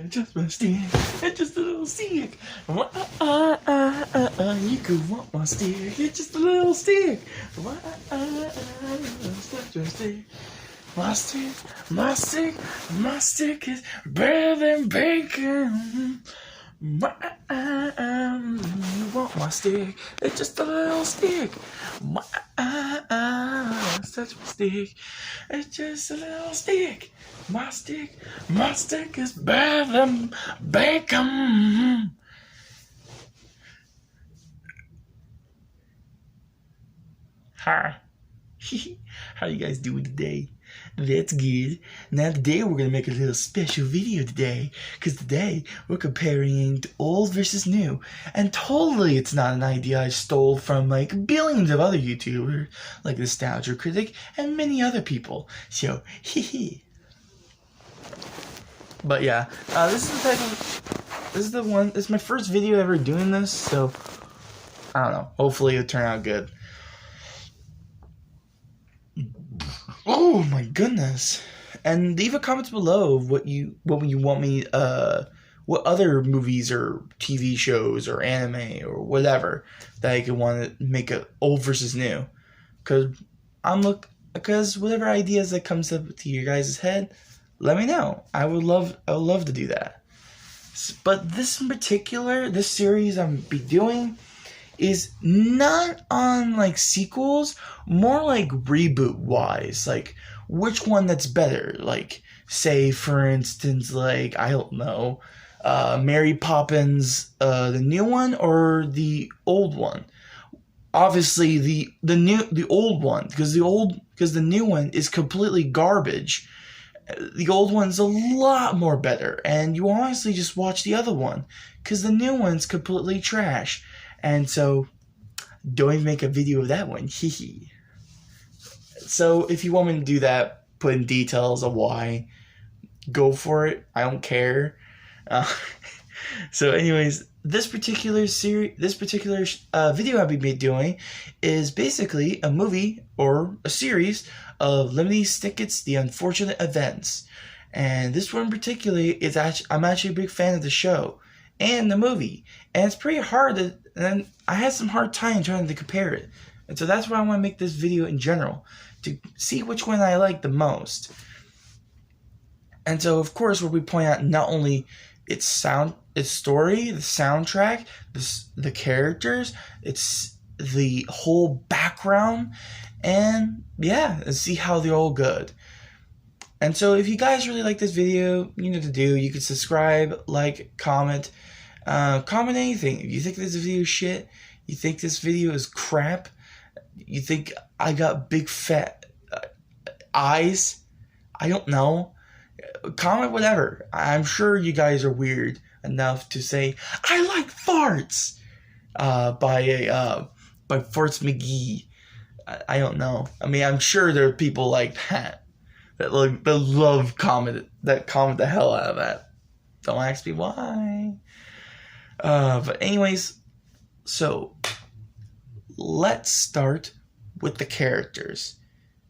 just my stick. It's just a little stick. You could want my stick. It's just a little stick. Just your stick. My stick, my stick, my stick is better than bacon. You want my stick? It's just a little stick. Such my stick. It's just a little stick. My stick is better than bacon. Hi. How you guys doing today? That's good. Now today we're going to make a little special video today. Because today we're comparing old versus new. And totally it's not an idea I stole from like billions of other YouTubers. Like Nostalgia Critic and many other people. So, hee. But yeah, this is my first video ever doing this. So, I don't know. Hopefully it'll turn out good. Oh my goodness! And leave a comment below of what you want me, what other movies or TV shows or anime or whatever that I could want to make a old versus new, because whatever ideas that comes up to your guys' head, let me know. I would love to do that. But this in particular, this series I'm be doing is not on like sequels, more like reboot wise, like which one that's better. Like say for instance, like I don't know, Mary Poppins, the new one or the old one. Obviously the old one, because the new one is completely garbage. The old one's a lot more better, and you honestly just watch the other one, because the new one's completely trash. And so, don't even make a video of that one. Hee. So, if you want me to do that, put in details of why, go for it. I don't care. So, anyways, this particular video I'll be doing is basically a movie or a series of Lemony Snicket's The Unfortunate Events. And this one particularly is I'm actually a big fan of the show and the movie, and it's pretty hard and I had some hard time trying to compare it, and so that's why I want to make this video in general, to see which one I like the most. And so of course we'll be pointing out not only its story, the soundtrack, the characters, it's the whole background, and yeah, and see how they're all good. And so if you guys really like this video, you know what to do. You can subscribe, like, comment. Comment anything. If you think this video is shit, you think this video is crap, you think I got big fat eyes, I don't know. Comment whatever. I'm sure you guys are weird enough to say, I like farts, by Farts McGee. I don't know. I mean, I'm sure there are people like that love comment the hell out of that. Don't ask me why. But anyways, so let's start with the characters.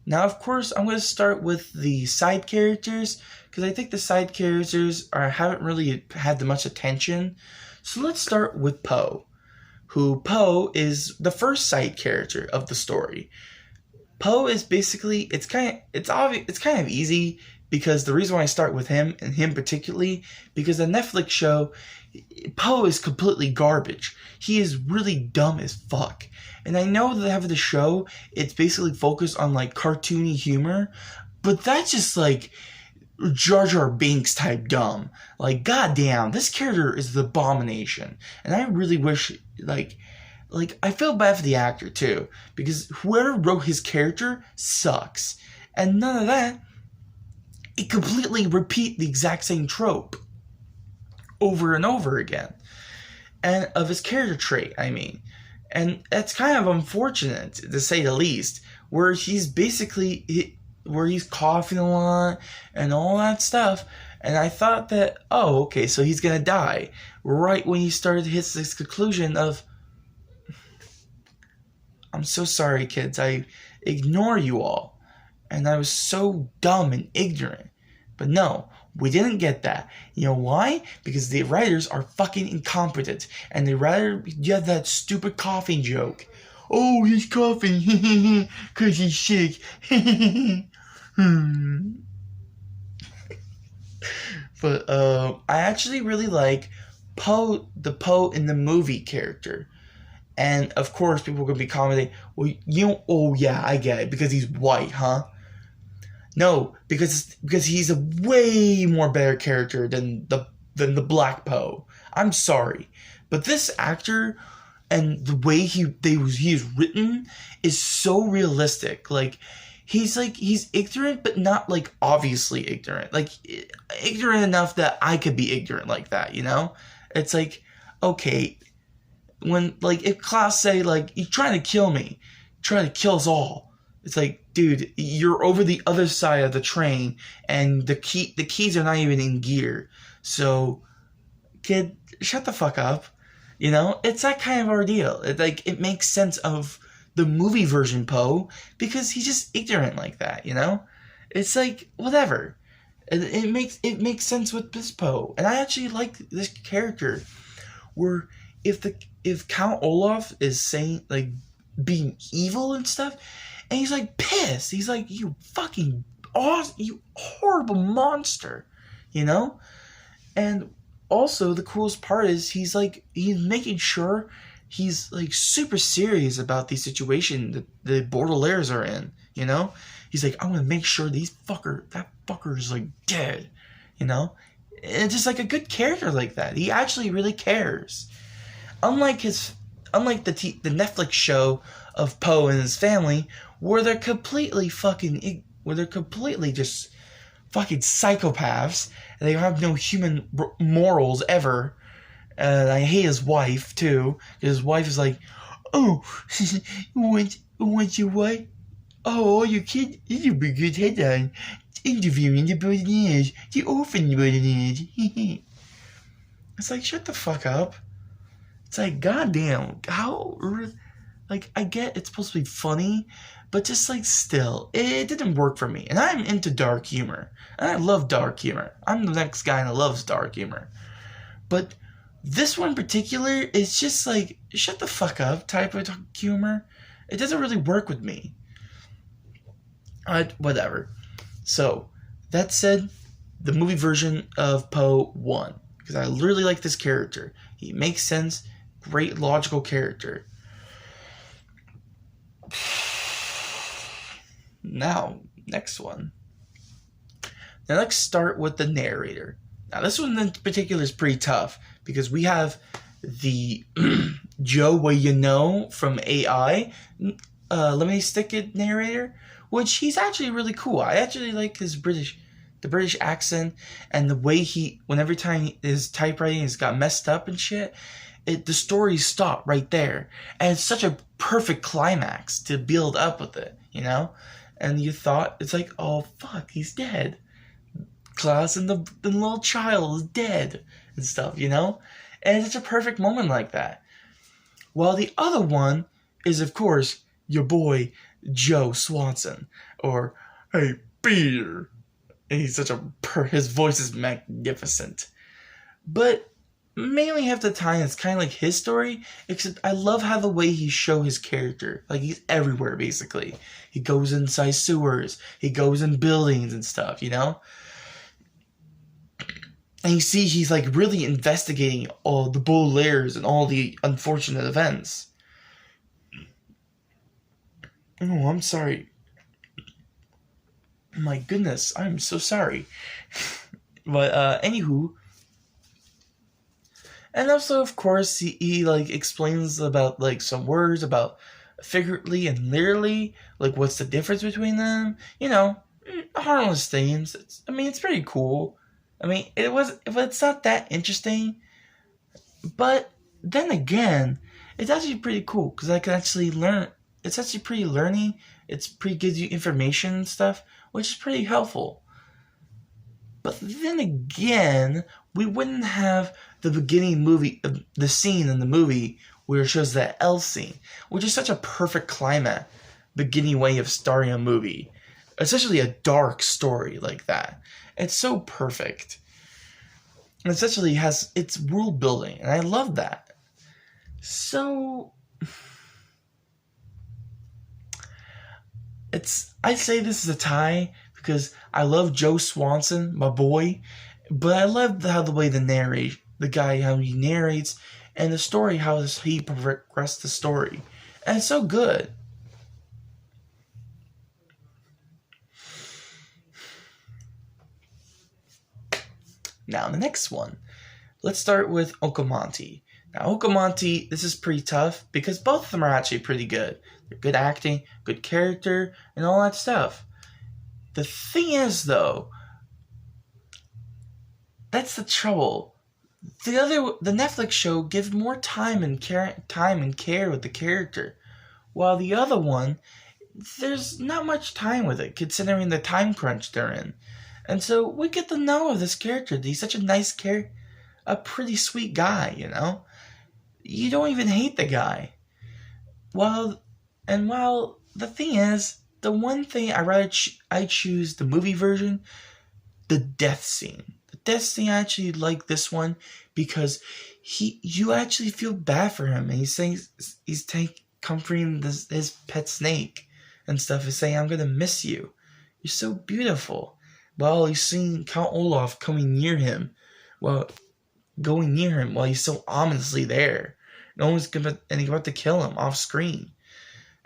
Now, of course, I'm going to start with the side characters, because I think the side characters haven't really had much attention. So let's start with Poe, Poe is the first side character of the story. Poe is basically, it's kind of easy, because the reason why I start with him, and him particularly, because the Netflix show, Poe is completely garbage. He is really dumb as fuck. And I know that they have the show, it's basically focused on like cartoony humor, but that's just like Jar Jar Binks type dumb. Like, goddamn, this character is the abomination. And I really wish, like I feel bad for the actor too, because whoever wrote his character sucks. And none of that, it completely repeat the exact same trope over and over again, and of his character trait, I mean. And that's kind of unfortunate, to say the least, where he's basically, where he's coughing a lot and all that stuff. And I thought that, oh, okay, so he's gonna die right when he started to hit this conclusion of, I'm so sorry, kids, I ignore you all, and I was so dumb and ignorant. But no, We didn't get that. You know why? Because the writers are fucking incompetent. And they rather get that stupid coughing joke. Oh, he's coughing. Because he's sick. But I actually really like the Poe in the movie character. And of course, people are going to be commenting, well, oh yeah, I get it. Because he's white, huh? No, because he's a way more better character than the Black Poe. I'm sorry, but this actor and the way he is written is so realistic. Like he's ignorant, but not like obviously ignorant. Like ignorant enough that I could be ignorant like that. You know, it's like okay, when like if Klaus say like you're trying to kill me, trying to kill us all. It's like, dude, you're over the other side of the train, and the keys are not even in gear. So, kid, shut the fuck up. You know, it's that kind of ordeal. It makes sense of the movie version Poe because he's just ignorant like that. You know, it's like whatever. It makes sense with this Poe, and I actually like this character. Where if Count Olaf is saying like being evil and stuff. And he's like pissed. He's like, you fucking awesome, you horrible monster, you know? And also the coolest part is he's making sure he's like super serious about the situation that the Baudelaires are in, you know? He's like, I'm gonna make sure that fucker is like dead, you know? And just like a good character like that. He actually really cares. Unlike the Netflix show of Poe and his family, where they're completely just fucking psychopaths, and they have no human morals ever. And I hate his wife too, because his wife is like, oh, want your wife? Oh, your kid, it'll be good headline. Interviewing the Baudelaires, the orphan Baudelaires. It's like, shut the fuck up. It's like, goddamn, how, like, I get it's supposed to be funny, but just, like, still, it didn't work for me. And I'm into dark humor. And I love dark humor. I'm the next guy that loves dark humor. But this one in particular is just, like, shut the fuck up type of humor. It doesn't really work with me. Whatever. So, that said, the movie version of Poe won. Because I really like this character. He makes sense. Great logical character. Now, next one. Now let's start with the narrator. Now this one in particular is pretty tough because we have the Joe What You Know from AI, Lemony Snicket narrator, which he's actually really cool. I actually like the British accent, and the way every time his typewriting has got messed up and shit, the story stopped right there. And it's such a perfect climax to build up with it, you know? And you thought, it's like, oh fuck, he's dead. Klaus and the little child is dead and stuff, you know? And it's a perfect moment like that. While the other one is, of course, your boy, Joe Swanson. Or, hey, Peter. And he's his voice is magnificent. But mainly half the time it's kind of like his story, except I love how the way he show his character. Like he's everywhere basically. He goes inside sewers, he goes in buildings and stuff, you know? And you see he's like really investigating all the Baudelaires and all the unfortunate events. Oh, I'm sorry. My goodness, I'm so sorry. But anywho, and also of course he like explains about like some words about figuratively and literally, like what's the difference between them, you know, harmless themes. It's pretty cool. It's not that interesting, but then again, it's actually pretty cool because I can actually learn. It's actually pretty learning. It's pretty gives you information and stuff, which is pretty helpful. But then again, we wouldn't have the beginning movie, the scene in the movie where it shows that L scene, which is such a perfect beginning way of starting a movie, especially a dark story like that. It's so perfect. And essentially it's world building, and I love that. So I'd say this is a tie because I love Joe Swanson, my boy, but I love how the way how he narrates, and the story, how he progressed the story, and it's so good. Now, the next one. Let's start with Okamonte. Now, Okamonte, this is pretty tough because both of them are actually pretty good. They're good acting, good character, and all that stuff. The thing is, though, that's the trouble. The Netflix show gives more time and care with the character, while the other one, there's not much time with it, considering the time crunch they're in. And so we get to know of this character. He's such a nice character, a pretty sweet guy, you know? You don't even hate the guy. While the thing is, the one thing I choose the movie version, the death scene. The death scene, I actually like this one because you actually feel bad for him, and he's saying he's comforting his pet snake and stuff. He's saying, "I'm gonna miss you. You're so beautiful." While he's seeing Count Olaf going near him while he's so ominously there. And he's about to kill him off screen.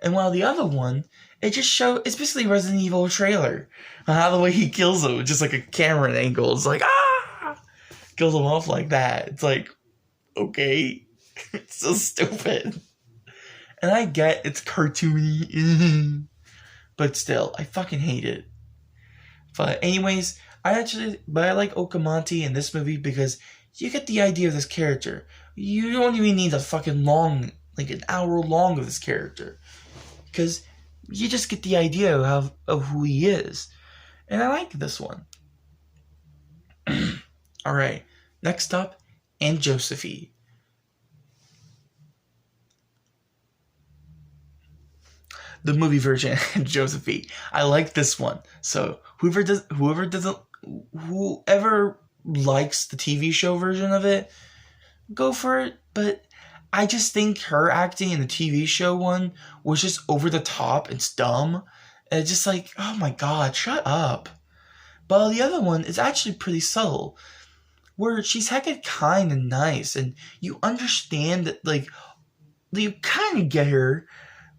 And while the other one, it's basically Resident Evil trailer. How the way he kills him, just like a camera angle. It's like, kills him off like that. It's like, okay. It's so stupid. And I get it's cartoony. But still, I fucking hate it. But anyways, I like Okamonte in this movie because you get the idea of this character. You don't even need a fucking long, like an hour long of this character. Because you just get the idea of who he is. And I like this one. Alright, next up, Aunt Josephine. The movie version of Josephine. I like this one. So whoever likes the TV show version of it, go for it. But I just think her acting in the TV show one was just over the top. It's dumb. And it's just like, oh my god, shut up. But the other one is actually pretty subtle, where she's heckin' kind and nice, and you understand that, like, you kind of get her.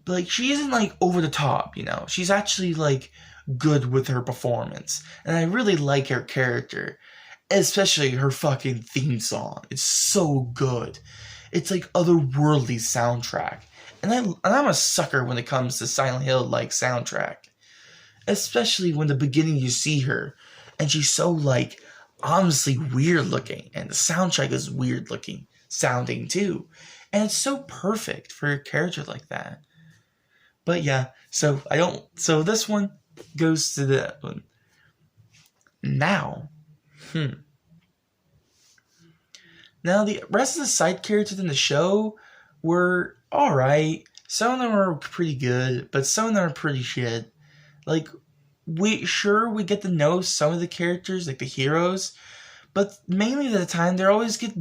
Like, she isn't, like, over the top, you know? She's actually, like, good with her performance. And I really like her character. Especially her fucking theme song. It's so good. It's, like, otherworldly soundtrack. And I'm a sucker when it comes to Silent Hill-like soundtrack. Especially when the beginning you see her. And she's so, like, honestly weird looking. And the soundtrack is weird looking sounding, too. And it's so perfect for a character like that. But yeah, so this one goes to that one. Now, Now the rest of the side characters in the show were alright. Some of them were pretty good, but some of them are pretty shit. Like, we get to know some of the characters, like the heroes, but mainly the time they always get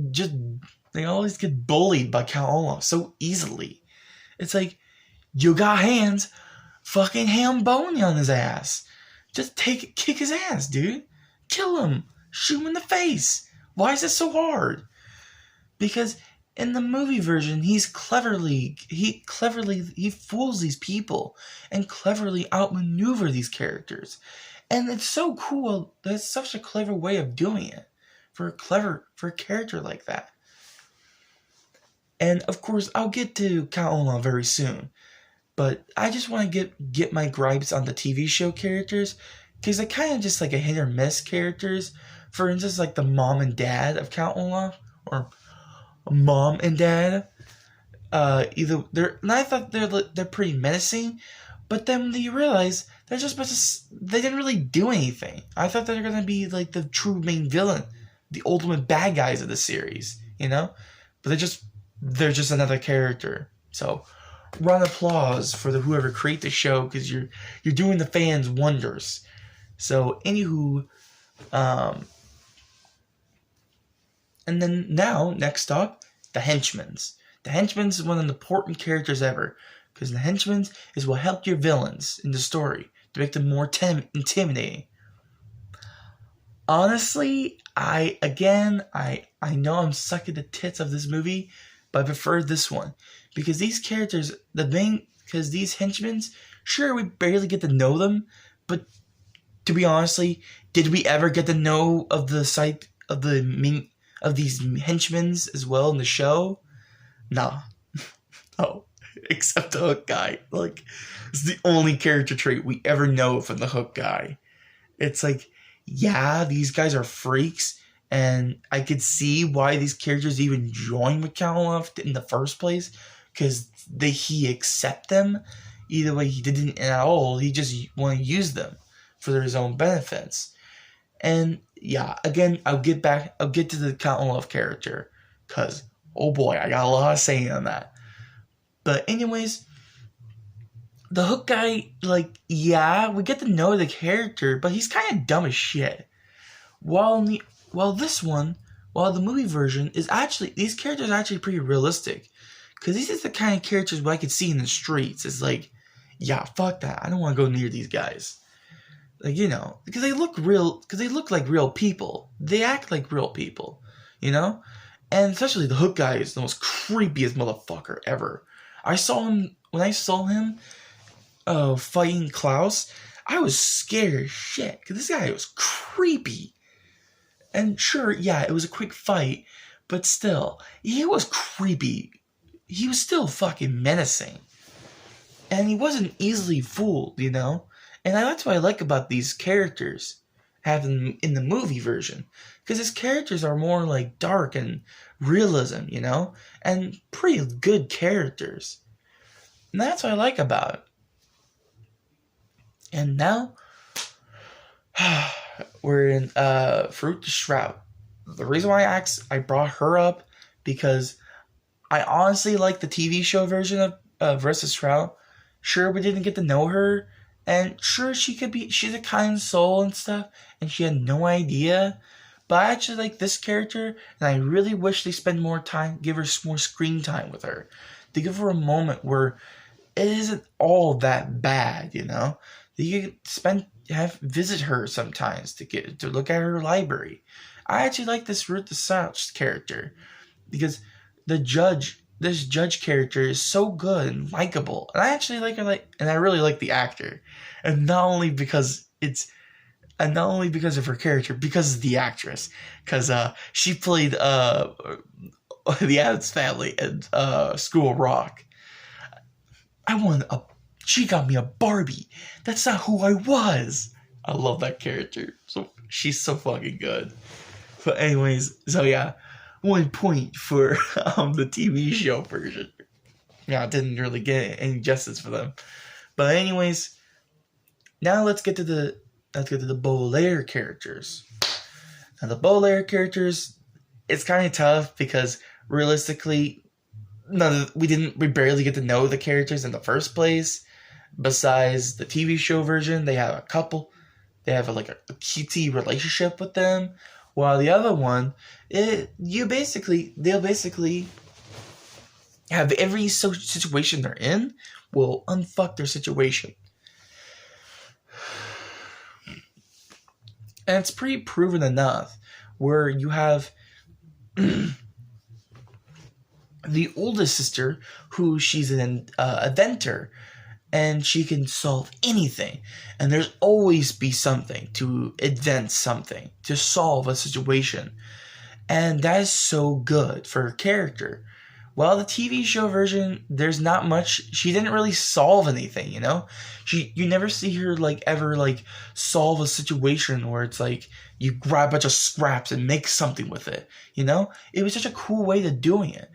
bullied by Count Olaf so easily. It's like, you got hands, fucking Hambone on his ass. Just kick his ass, dude. Kill him. Shoot him in the face. Why is it so hard? Because in the movie version, he fools these people and cleverly outmaneuver these characters. And it's so cool. That's such a clever way of doing it for a character like that. And of course, I'll get to Count Olaf very soon. But I just want to get my gripes on the TV show characters, because they're kind of just like a hit or miss characters. For instance, like the mom and dad of Count Olaf, or mom and dad. I thought they're pretty menacing, but then you realize they didn't really do anything. I thought they were gonna be like the true main villain, the ultimate bad guys of the series, you know. But they're just another character. So, round of applause for whoever create the show, because you're doing the fans wonders. So, anywho, Um, and then now, next up, the Henchmans. The Henchmans is one of the important characters ever, because the Henchmans is what helped your villains in the story to make them more intimidating. Honestly, I know I'm sucking the tits of this movie, but I prefer this one because these characters, because these henchmen, sure we barely get to know them, but to be honestly, did we ever get to know of the site of these henchmen as well in the show? Nah, oh, except the Hook guy. Like, it's the only character trait we ever know from the Hook guy. It's like, yeah, these guys are freaks, and I could see why these characters even joined McCallum in the first place, because he accept them. Either way, he didn't at all. He just want to use them for his own benefits. And yeah, again, I'll get to the Count Love character, because oh boy, I got a lot of saying on that. But anyways, the Hook guy, like, yeah, we get to know the character, but he's kind of dumb as shit. While the movie version is actually, these characters are actually pretty realistic. Because these are the kind of characters I could see in the streets. It's like, yeah, fuck that. I don't want to go near these guys. Like, you know, because they look like real people. They act like real people, you know? And especially the Hook guy is the most creepiest motherfucker ever. When I saw him fighting Klaus, I was scared as shit, because this guy was creepy. And sure, yeah, it was a quick fight, but still, he was creepy. He was still fucking menacing. And he wasn't easily fooled, you know? And that's what I like about these characters having in the movie version. Because his characters are more like dark and realism, you know? And pretty good characters. And that's what I like about it. And now, we're in Fruit the Shroud. The reason why I brought her up, because I honestly like the TV show version of Versus Shroud. Sure, we didn't get to know her, and sure, she's a kind soul and stuff, and she had no idea. But I actually like this character, and I really wish they spend more time, give her more screen time with her. To give her a moment where it isn't all that bad, you know? You can visit her sometimes to look at her library. I actually like this Ruth the Souch character because this judge character is so good and likable, and I actually like her, and I really like the actor, and not only because of her character, because of the actress, because she played the Addams Family in School of Rock. She got me a Barbie. That's not who I was. I love that character. So she's so fucking good. But anyways, so yeah, 1 point for the TV show version. Yeah, I didn't really get any justice for them. But anyways, now let's get to the Baudelaire characters. Now the Baudelaire characters, it's kind of tough because realistically, we barely get to know the characters in the first place. Besides the TV show version, they have a couple. They have a cutesy relationship with them. While the other one, they'll basically have every situation they're in will unfuck their situation. And it's pretty proven enough where you have the oldest sister, who she's an inventor, and she can solve anything. And there's always be something to invent something, to solve a situation. And that is so good for her character. While the TV show version, there's not much. She didn't really solve anything, you know? You never see her ever solve a situation where it's you grab a bunch of scraps and make something with it, you know? It was such a cool way to doing it.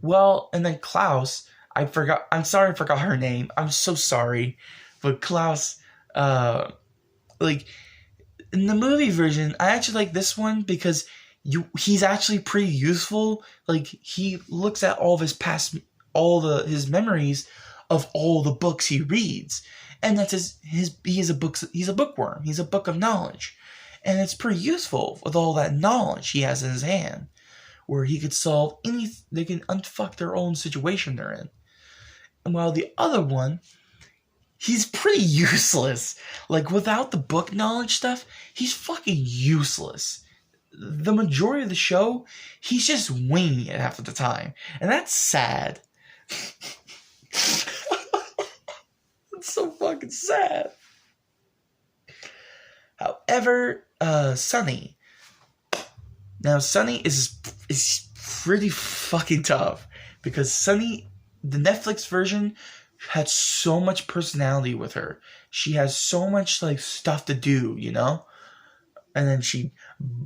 Well, and then Klaus, I'm sorry I forgot her name. I'm so sorry. But Klaus, in the movie version, I actually like this one because he's actually pretty useful. He looks at all of his past, his memories of all the books he reads. And that's he's a bookworm. He's a book of knowledge. And it's pretty useful with all that knowledge he has in his hand, where he could solve they can unfuck their own situation they're in. And while the other one, he's pretty useless. Like, without the book knowledge stuff, he's fucking useless. The majority of the show, he's just winging it half of the time. And that's sad. It's so fucking sad. However, Sunny. Now, Sunny is pretty fucking tough. Because Sunny, the Netflix version, had so much personality with her. She has so much, like, stuff to do, you know? And then she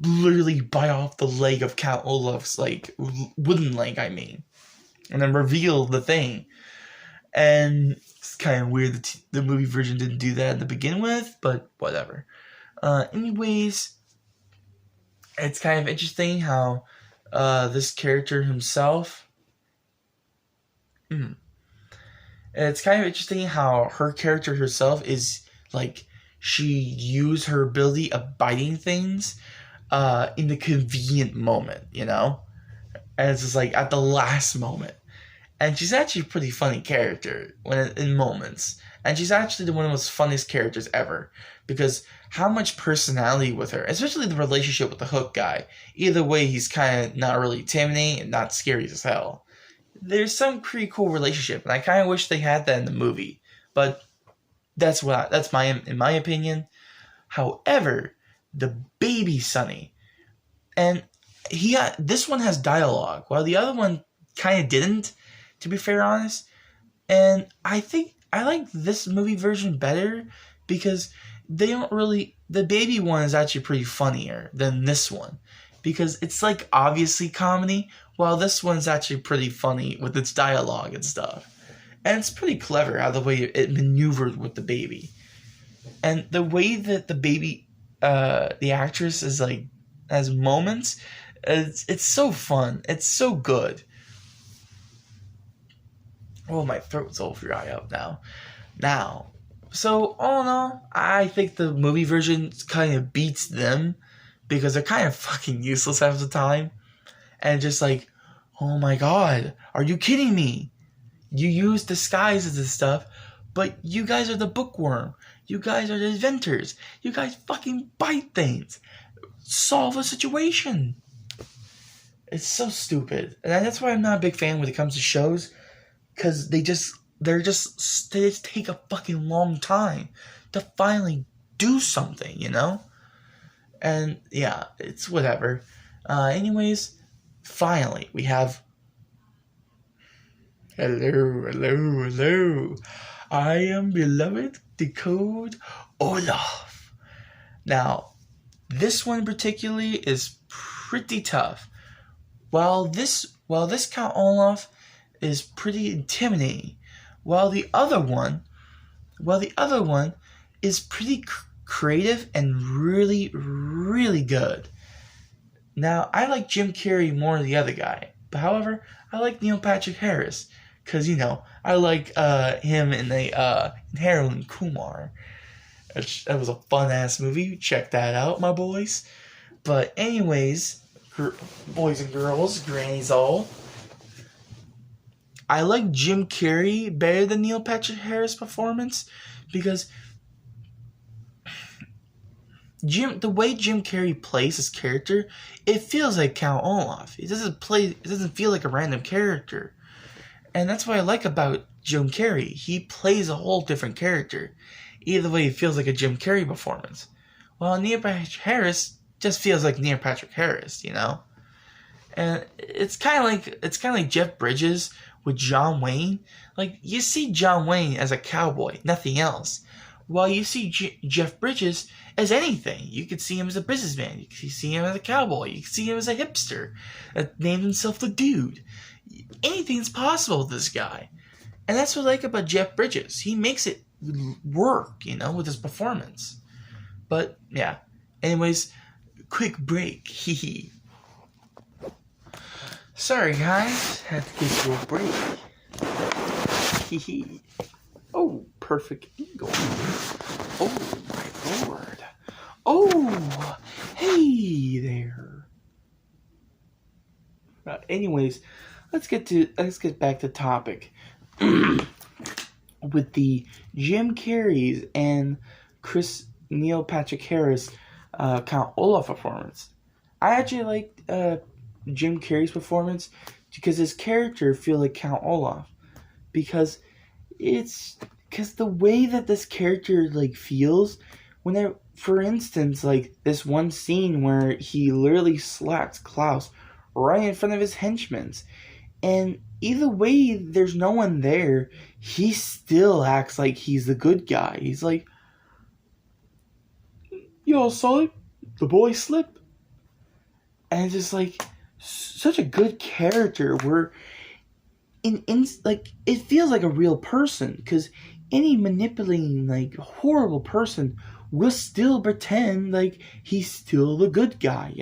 literally bite off the leg of Count Olaf's, like, wooden leg, I mean. And then reveal the thing. And it's kind of weird that the movie version didn't do that to begin with, but whatever. Anyways, it's kind of interesting how this character himself... It's kind of interesting how her character herself is, like, she used her ability of biting things in the convenient moment, you know? And it's just, like, at the last moment. And she's actually a pretty funny character in moments. And she's actually one of the most funniest characters ever. Because how much personality with her, especially the relationship with the Hook guy. Either way, he's kind of not really intimidating and not scary as hell. There's some pretty cool relationship, and I kind of wish they had that in the movie. But that's in my opinion. However, the baby Sunny, and this one has dialogue, while the other one kind of didn't, to be fair honest. And I think I like this movie version better because the baby one is actually pretty funnier than this one. Because it's, like, obviously comedy, while this one's actually pretty funny with its dialogue and stuff. And it's pretty clever how the way it maneuvered with the baby. And the way that the baby, the actress is, like, has moments, it's so fun. It's so good. Oh, my throat's all dry up now. So, all in all, I think the movie version kind of beats them. Because they're kind of fucking useless half the time. And just like, oh my god, are you kidding me? You use disguises and stuff, but you guys are the bookworm. You guys are the inventors. You guys fucking bite things. Solve a situation. It's so stupid. And that's why I'm not a big fan when it comes to shows. Because they just take a fucking long time to finally do something, you know? And, yeah, it's whatever. Anyways, finally, we have... Hello. I am beloved, decode Olaf. Now, this one particularly is pretty tough. While this Count Olaf is pretty intimidating, while the other one is pretty creative and really, really good. Now, I like Jim Carrey more than the other guy. But however, I like Neil Patrick Harris. Because, you know, I like him in Harold and Kumar. That was a fun-ass movie. Check that out, my boys. But anyways, boys and girls, grannies all. I like Jim Carrey better than Neil Patrick Harris' performance. Because... the way Jim Carrey plays his character, it feels like Count Olaf. It doesn't feel like a random character. And that's what I like about Jim Carrey. He plays a whole different character. Either way, it feels like a Jim Carrey performance. While Neil Patrick Harris just feels like Neil Patrick Harris, you know? And it's kind of like Jeff Bridges with John Wayne. Like, you see John Wayne as a cowboy, nothing else. While you see Jeff Bridges as anything. You could see him as a businessman. You could see him as a cowboy. You could see him as a hipster that named himself the Dude. Anything's possible with this guy. And that's what I like about Jeff Bridges. He makes it work, you know, with his performance. But, yeah. Anyways, quick break. Hee. Sorry, guys. Had to get you a break. Hee. Oh, perfect eagle. Oh, my lord. Oh, Hey there. Anyways, let's get back to topic. With the Jim Carrey's and Neil Patrick Harris Count Olaf performance. I actually liked Jim Carrey's performance because his character feels like Count Olaf, because the way that this character like feels when for instance, like this one scene where he literally slaps Klaus right in front of his henchmen, and either way there's no one there, he still acts like he's the good guy. He's like, "Yo, Sully, the boy slip," and it's just like such a good character where like it feels like a real person, because any manipulating like horrible person will still pretend like he's still the good guy,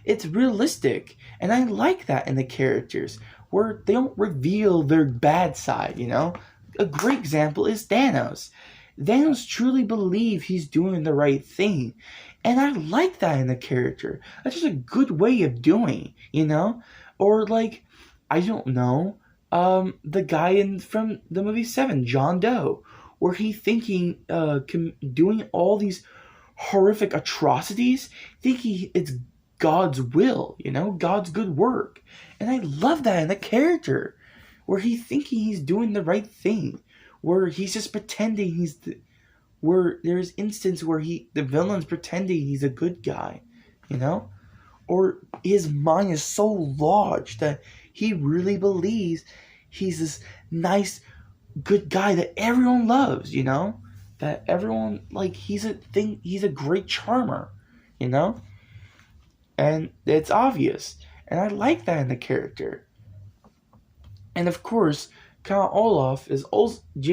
it's realistic, and I like that in the characters where they don't reveal their bad side. A great example is Thanos truly believes he's doing the right thing, and I like that in the character. That's just a good way of doing, or like, I don't know, the guy from the movie Seven, John Doe, where he thinking, doing all these horrific atrocities, thinking it's God's will, God's good work, and I love that in the character, where he's thinking he's doing the right thing, where he's just pretending where there's instance where the villain's pretending he's a good guy, or his mind is so large that he really believes he's this nice, good guy that everyone loves, that everyone, like, he's a great charmer, and it's obvious, and I like that in the character. And of course, Jim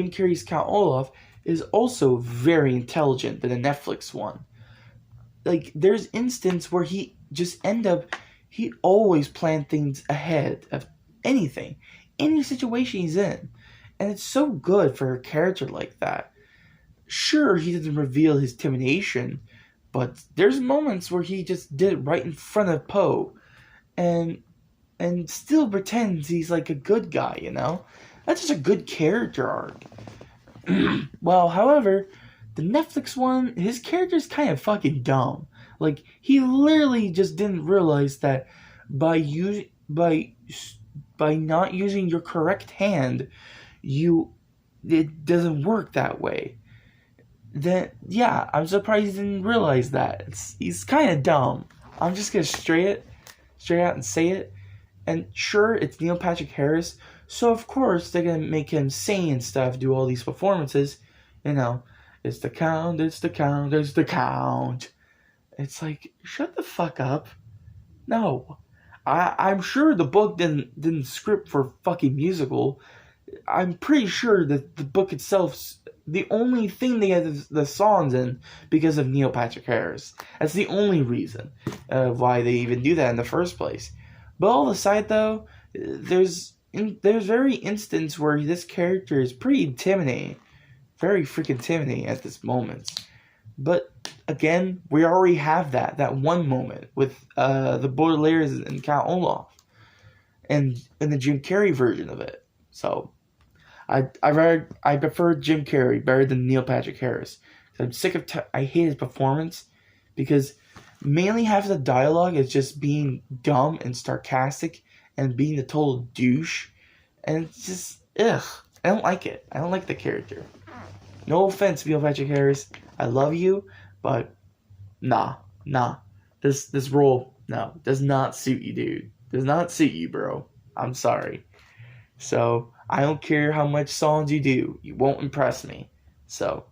Carrey's Count Olaf is also very intelligent than the Netflix one. Like, there's instance where he always planned things ahead of anything, any situation he's in. And it's so good for a character like that. Sure, he doesn't reveal his intimidation, but there's moments where he just did it right in front of Poe, and still pretends he's like a good guy, That's just a good character arc. Well, however, the Netflix one, his character's kind of fucking dumb. Like, he literally just didn't realize that by not using your correct hand, it doesn't work that way. Then, yeah, I'm surprised he didn't realize that. He's kind of dumb. I'm just gonna straight out and say it. And sure, it's Neil Patrick Harris, so of course they're gonna make him sing and stuff, do all these performances. It's the count, it's the count, it's the count. It's like, shut the fuck up. No. I'm sure the book didn't script for fucking musical. I'm pretty sure that the book itself, the only thing they had the songs in because of Neil Patrick Harris. That's the only reason why they even do that in the first place. But all aside, though, there's very instance where this character is pretty intimidating, very freaking intimidating at this moment. But again, we already have that one moment with the Baudelaires and Count Olaf, and in the Jim Carrey version of it. So I prefer Jim Carrey better than Neil Patrick Harris. I'm sick of I hate his performance, because mainly half of the dialogue is just being dumb and sarcastic and being a total douche, and it's just ugh. I don't like it. I don't like the character. No offense, Neil Patrick Harris. I love you, but nah. This role, no, does not suit you, dude. Does not suit you, bro. I'm sorry. So I don't care how much songs you do. You won't impress me. So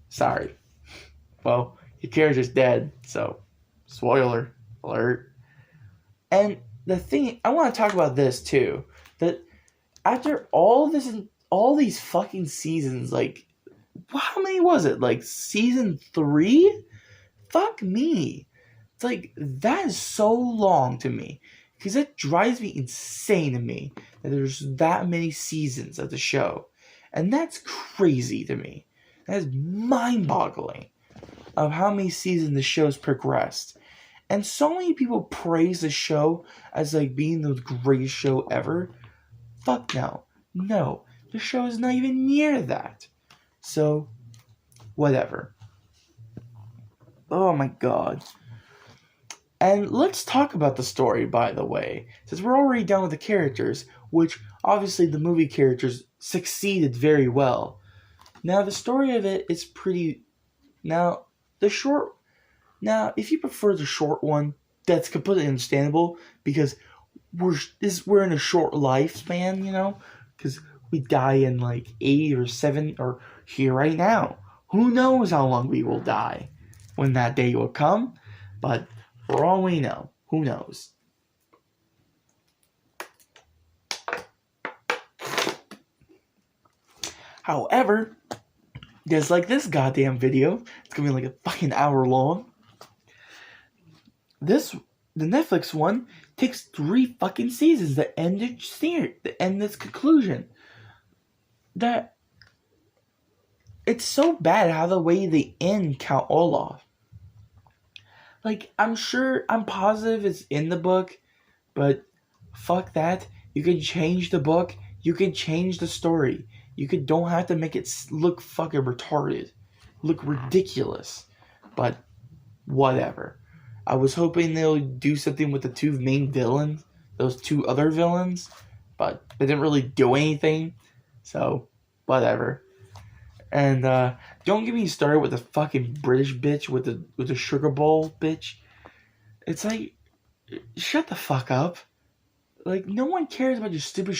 sorry. Well, your character's dead, so spoiler alert. And the thing, I want to talk about this too, that after all these fucking seasons, like, how many was it? Like, season 3? Fuck me. It's like, that is so long to me, because it drives me insane to me that there's that many seasons of the show. And that's crazy to me. That is mind-boggling. of how many seasons the show's progressed. And so many people praise the show as like being the greatest show ever. Fuck no. No. The show is not even near that. So, whatever. Oh my god. And let's talk about the story, by the way. Since we're already done with the characters, which obviously the movie characters succeeded very well. Now, the story of it is pretty... Now, if you prefer the short one, that's completely understandable, because we're in a short lifespan, you know? Because we die in like 8 or 7, or here right now. Who knows how long we will die when that day will come? But for all we know, who knows? However, just like this goddamn video, it's gonna be like a fucking hour long. The Netflix one takes 3 fucking seasons to end its conclusion. That it's so bad how the way they end Count Olaf. Like, I'm positive it's in the book, but fuck that. You can change the book. You can change the story. Don't have to make it look fucking retarded. Look ridiculous. But, whatever. I was hoping they'll do something with the 2 main villains. Those 2 other villains. But they didn't really do anything. So, whatever. And don't get me started with the fucking British bitch with the sugar bowl bitch. It's like, shut the fuck up. Like, no one cares about your stupid